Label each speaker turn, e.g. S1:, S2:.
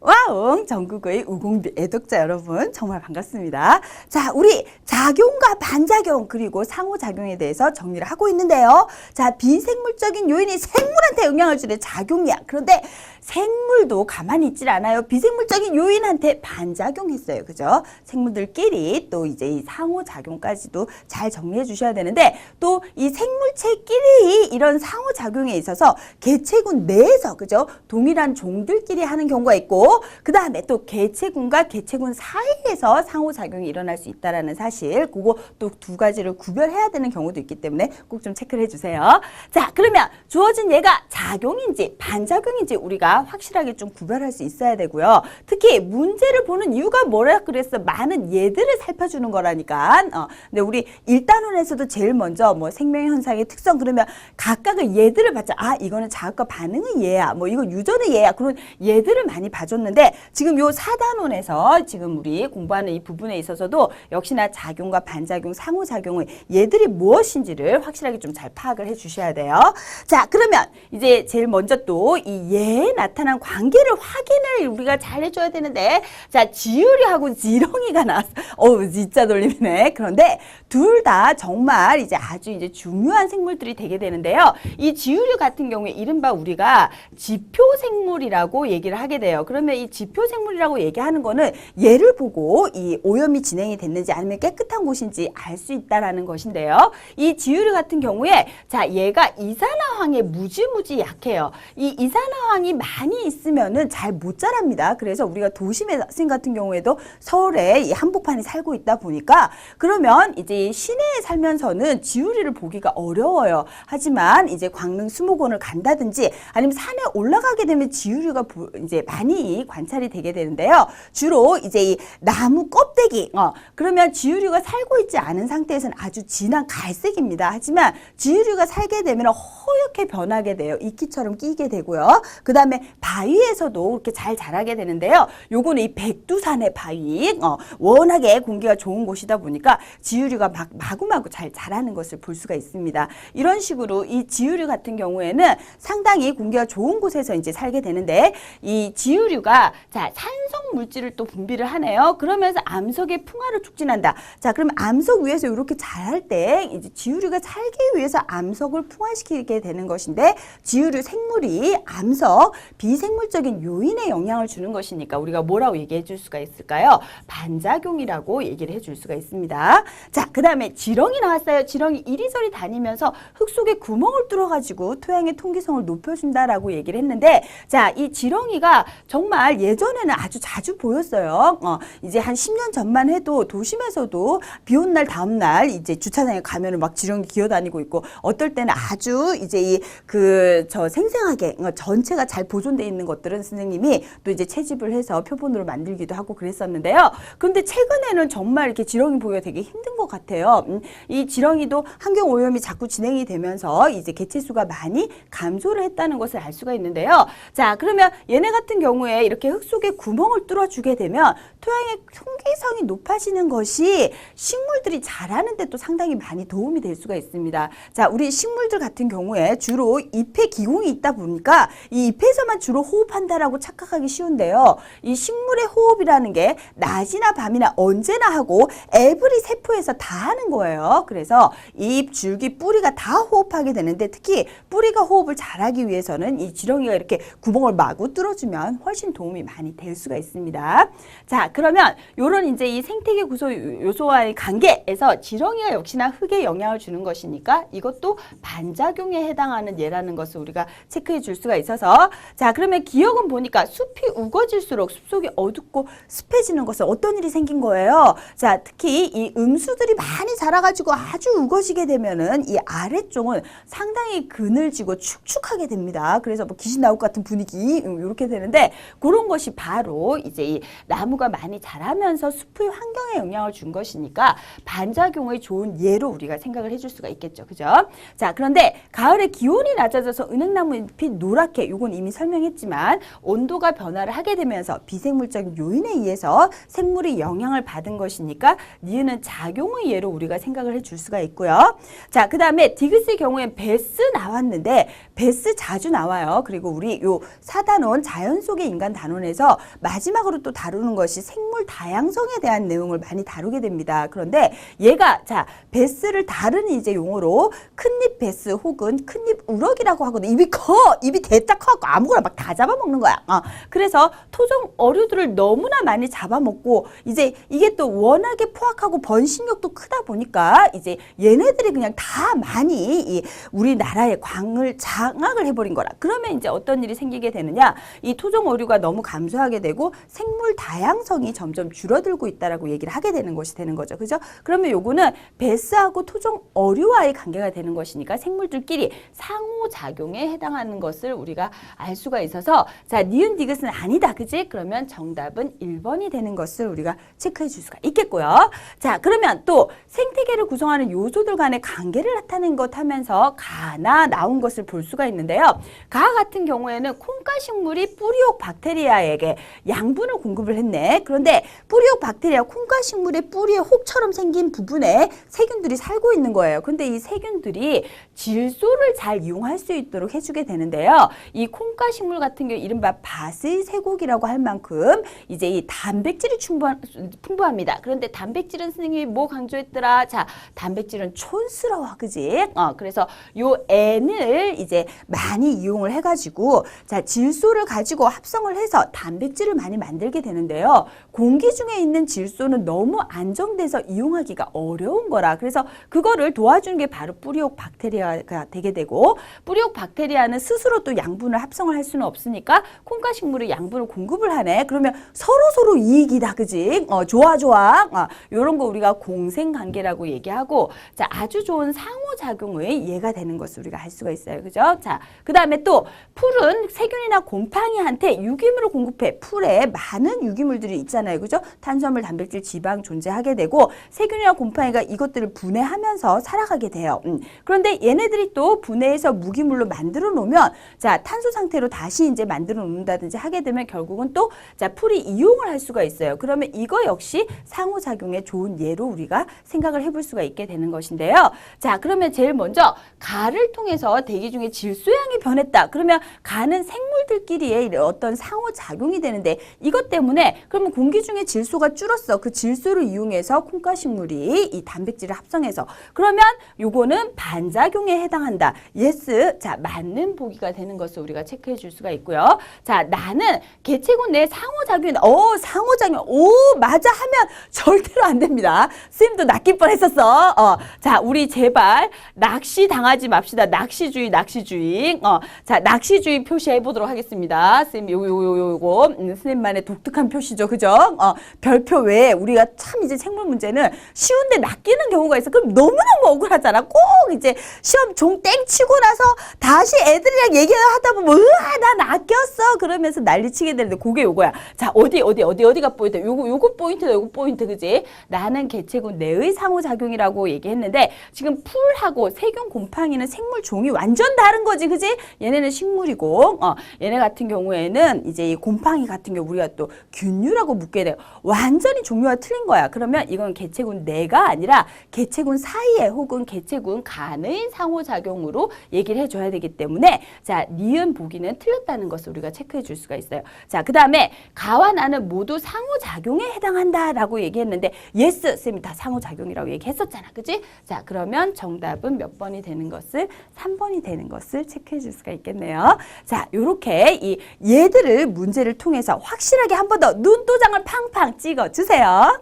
S1: 와웅 전국의 우공비 애독자 여러분 정말 반갑습니다. 자, 우리 작용과 반작용 그리고 상호작용에 대해서 정리를 하고 있는데요. 자, 비생물적인 요인이 생물한테 영향을 주는 작용이야. 그런데 생물도 가만히 있질 않아요. 비생물적인 요인한테 반작용했어요. 그죠? 생물들끼리 또 이제 이 상호작용까지도 잘 정리해 주셔야 되는데 또 이 생물체끼리 이런 상호작용에 있어서 개체군 내에서 그죠? 동일한 종들끼리 하는 경우가 있고 그 다음에 또 개체군과 개체군 사이에서 상호작용이 일어날 수 있다는 사실 그거 또 두 가지를 구별해야 되는 경우도 있기 때문에 꼭 좀 체크를 해주세요. 자, 그러면 주어진 얘가 작용인지 반작용인지 우리가 확실하게 좀 구별할 수 있어야 되고요. 특히 문제를 보는 이유가 뭐라 그랬어? 많은 예들을 살펴주는 거라니까. 근데 우리 1단원에서도 제일 먼저 뭐 생명현상의 특성 그러면 각각의 예들을 봤자 아 이거는 자극과 반응의 예야 뭐 이거 유전의 예야 그런 예들을 많이 봐줬는데 지금 요 4단원에서 지금 우리 공부하는 이 부분에 있어서도 역시나 작용과 반작용 상호작용의 예들이 무엇인지를 확실하게 좀 잘 파악을 해 주셔야 돼요. 자, 그러면 이제 제일 먼저 또 이 예에 나타난 관계를 확인을 우리가 잘 해줘야 되는데 자, 지유리하고 지렁이가 나왔어. 진짜 놀림이네. 그런데 둘 다 정말 이제 아주 이제 중요한 생물들이 되게 되는데요. 이 지유류 같은 경우에 이른바 우리가 지표생물이라고 얘기를 하게 돼요. 그러면 이 지표생물이라고 얘기하는 거는 얘를 보고 이 오염이 진행이 됐는지 아니면 깨끗한 곳인지 알 수 있다라는 것인데요. 이 지유류 같은 경우에 자, 얘가 이산화황에 무지무지 약해요. 이 이산화황이 많이 있으면은 잘 못 자랍니다. 그래서 우리가 도심생 같은 경우에도 서울에 이 한복판에 살고 있다 보니까 그러면 이제 시내에 살면서는 지유리를 보기가 어려워요. 하지만 이제 광릉 수목원을 간다든지 아니면 산에 올라가게 되면 지유리가 이제 많이 관찰이 되게 되는데요. 주로 이제 이 나무 껍데기 그러면 지유리가 살고 있지 않은 상태에서는 아주 진한 갈색입니다. 하지만 지유리가 살게 되면 허옇게 변하게 돼요. 이끼처럼 끼게 되고요. 그 다음에 바위에서도 이렇게 잘 자라게 되는데요. 요거는 이 백두산의 바위 워낙에 공기가 좋은 곳이다 보니까 지유리가 마구마구 잘 자라는 것을 볼 수가 있습니다. 이런 식으로 이 지유류 같은 경우에는 상당히 공기가 좋은 곳에서 이제 살게 되는데 이 지유류가 자 산성 물질을 또 분비를 하네요. 그러면서 암석의 풍화를 촉진한다. 자, 그럼 암석 위에서 이렇게 자랄 때 이제 지유류가 살기 위해서 암석을 풍화시키게 되는 것인데 지유류 생물이 암석 비생물적인 요인에 영향을 주는 것이니까 우리가 뭐라고 얘기해 줄 수가 있을까요? 반작용이라고 얘기를 해 줄 수가 있습니다. 자, 그 다음에 지렁이 나왔어요. 지렁이 이리저리 다니면서 흙 속에 구멍을 뚫어가지고 토양의 통기성을 높여준다라고 얘기를 했는데 자, 이 지렁이가 정말 예전에는 아주 자주 보였어요. 이제 한 10년 전만 해도 도심에서도 비 온 날 다음 날 이제 주차장에 가면은 막 지렁이 기어다니고 있고 어떨 때는 아주 이제 생생하게 전체가 잘 보존되어 있는 것들은 선생님이 또 이제 채집을 해서 표본으로 만들기도 하고 그랬었는데요. 그런데 최근에는 정말 이렇게 지렁이 보기가 되게 힘든 것 같아요. 이 지렁이도 환경 오염이 자꾸 진행이 되면서 이제 개체수가 많이 감소를 했다는 것을 알 수가 있는데요. 자, 그러면 얘네 같은 경우에 이렇게 흙 속에 구멍을 뚫어주게 되면 토양의 통기성이 높아지는 것이 식물들이 자라는 데 또 상당히 많이 도움이 될 수가 있습니다. 자, 우리 식물들 같은 경우에 주로 잎에 기공이 있다 보니까 이 잎에서만 주로 호흡한다라고 착각하기 쉬운데요. 이 식물의 호흡이라는 게 낮이나 밤이나 언제나 하고 에브리 세포에서 다 하는 거예요. 그래서 잎, 줄기, 뿌리가 다 호흡하게 되는데 특히 뿌리가 호흡을 잘하기 위해서는 이 지렁이가 이렇게 구멍을 마구 뚫어주면 훨씬 도움이 많이 될 수가 있습니다. 자, 그러면 요런 이제 이 생태계 구조 요소와의 관계에서 지렁이가 역시나 흙에 영향을 주는 것이니까 이것도 반작용에 해당하는 예라는 것을 우리가 체크해 줄 수가 있어서 자, 그러면 기억은 보니까 숲이 우거질수록 숲속이 어둡고 습해지는 것은 어떤 일이 생긴 거예요? 자, 특히 이 음수들이 많이 자라가지고 아주 우거지게 되면은 이 아래쪽은 상당히 그늘지고 축축하게 됩니다. 그래서 뭐 귀신 나올 것 같은 분위기 이렇게 되는데 그런 것이 바로 이제 이 나무가 많이 자라면서 숲의 환경에 영향을 준 것이니까 반작용의 좋은 예로 우리가 생각을 해줄 수가 있겠죠. 그죠? 자, 그런데 가을에 기온이 낮아져서 은행나무 잎이 노랗게 이건 이미 설명 설명했지만 온도가 변화를 하게 되면서 비생물적인 요인에 의해서 생물이 영향을 받은 것이니까 니은은 작용의 예로 우리가 생각을 해줄 수가 있고요. 자, 그 다음에 디귿의 경우엔 베스 나왔는데 베스 자주 나와요. 그리고 우리 요 4단원 자연 속의 인간 단원에서 마지막으로 또 다루는 것이 생물 다양성에 대한 내용을 많이 다루게 됩니다. 그런데 얘가 자 베스를 다른 이제 용어로 큰입 베스 혹은 큰입 우럭이라고 하거든. 입이 커, 입이 대딱 커갖고 아무거나 막 다 잡아먹는 거야. 그래서 토종 어류들을 너무나 많이 잡아먹고 이제 이게 또 워낙에 포악하고 번식력도 크다 보니까 이제 얘네들이 그냥 다 많이 이 우리나라의 광을 장악을 해버린 거라. 그러면 이제 어떤 일이 생기게 되느냐? 이 토종 어류가 너무 감소하게 되고 생물 다양성이 점점 줄어들고 있다라고 얘기를 하게 되는 것이 되는 거죠. 그죠? 그러면 요거는 베스하고 토종 어류와의 관계가 되는 것이니까 생물들끼리 상호작용에 해당하는 것을 우리가 알 수가 있어서 자, 니은 디귿은 아니다. 그지? 그러면 정답은 1번이 되는 것을 우리가 체크해 줄 수가 있겠고요. 자, 그러면 또 생태계를 구성하는 요소들 간의 관계를 나타낸 것 하면서 가나 나온 것을 볼 수가 있는데요. 가 같은 경우에는 콩가식물이 뿌리옥 박테리아에게 양분을 공급을 했네. 그런데 뿌리옥 박테리아 콩가식물의 뿌리에 혹처럼 생긴 부분에 세균들이 살고 있는 거예요. 근데 이 세균들이 질소를 잘 이용할 수 있도록 해주게 되는데요. 이 콩가식물 같은 경우 이른바 밭의 쇠고기라고 할 만큼 이제 이 단백질이 풍부합니다. 그런데 단백질은 선생님이 뭐 강조했더라? 자, 단백질은 촌스러워. 그지? 그래서 요 N을 이제 많이 이용을 해가지고 자, 질소를 가지고 합성을 해서 단백질을 많이 만들게 되는데요. 공기 중에 있는 질소는 너무 안정돼서 이용하기가 어려운 거라. 그래서 그거를 도와주는 게 바로 뿌리옥 박테리아가 되게 되고 뿌리옥 박테리아는 스스로 또 양분을 합성을 할 수는 없으니까 콩가식물이 양분을 공급을 하네. 그러면 서로 이익이다. 그지? 좋아. 요런 거 우리가 공생관계라고 얘기하고 자, 아주 좋은 상호작용의 예가 되는 것을 우리가 알 수가 있어요. 그죠? 자, 그 다음에 또 풀은 세균이나 곰팡이한테 유기물을 공급해. 풀에 많은 유기물들이 있잖아요. 그죠? 탄수화물, 단백질, 지방 존재하게 되고 세균이나 곰팡이가 이것들을 분해하면서 살아가게 돼요. 그런데 얘네들이 또 분해해서 무기물로 만들어 놓으면 자, 탄소 상태로 다시 이제 만들어 놓는다든지 하게 되면 결국은 또 자, 풀이 이용을 할 수가 있어요. 그러면 이거 역시 상호작용의 좋은 예로 우리가 생각을 해볼 수가 있게 되는 것인데요. 자, 그러면 제일 먼저 가를 통해서 대기 중에 질소양이 변했다. 그러면 가는 생물들끼리의 어떤 상호작용이 되는데 이것 때문에 그러면 공기 중에 질소가 줄었어. 그 질소를 이용해서 콩가식물이 이 단백질을 합성해서 그러면 요거는 반작용에 해당한다. 예스. 자, 맞는 보기가 되는 것을 우리가 체크해 줄 수가 있고요. 자, 나는 개체군 내 상호작용이다. 상호작용. 맞아 하면 절대로 안 됩니다. 쌤도 낚일 뻔했었어. 자, 우리 제발 낚시 당하지 맙시다. 낚시주의. 자, 낚시주의 표시해 보도록 하겠습니다. 쌤, 요거 쌤만의 독특한 표시죠. 그죠? 별표 외에 우리가 참 이제 생물 문제는 쉬운데 낚이는 경우가 있어. 그럼 너무너무 억울하잖아. 꼭 이제 시험 종 땡 치고 나서 다시 애들이랑 얘기하다 보면 나 낚였어. 그러면서 난리치게 되는데 그게 요거야. 자, 어디가 포인트? 요거 포인트다. 요거 포인트. 그지? 나는 개체군 내의 상호작용이라고 얘기했는데 지금 풀하고 세균 곰팡이는 생물 종이 완전 다른 거지. 그지? 얘네는 식물이고 얘네 같은 경우에는 이제 이 곰팡이 같은 경우 우리가 또 균류라고 묻게 돼요. 완전히 종류가 틀린 거야. 그러면 이건 개체군 내가 아니라 개체군 사이에 혹은 개체군 간의 상호작용으로 얘기를 해줘야 되기 때문에 자, 니은 보기는 틀렸다는 것을 우리가 체크해 줄 수가 있어요. 자, 그 다음에 가와 나는 모두 상호작용에 해당한다라고 얘기했는데 예스! 쌤이 다 상호작용이라고 얘기했었잖아. 그지? 자, 그러면 정답은 몇 번이 되는 것을 3번이 되는 것을 체크해 줄 수가 있겠네요. 자, 요렇게 이 얘들을 문제를 통해서 확실하게 한 번 더 눈도장을 팡팡 찍어 주세요.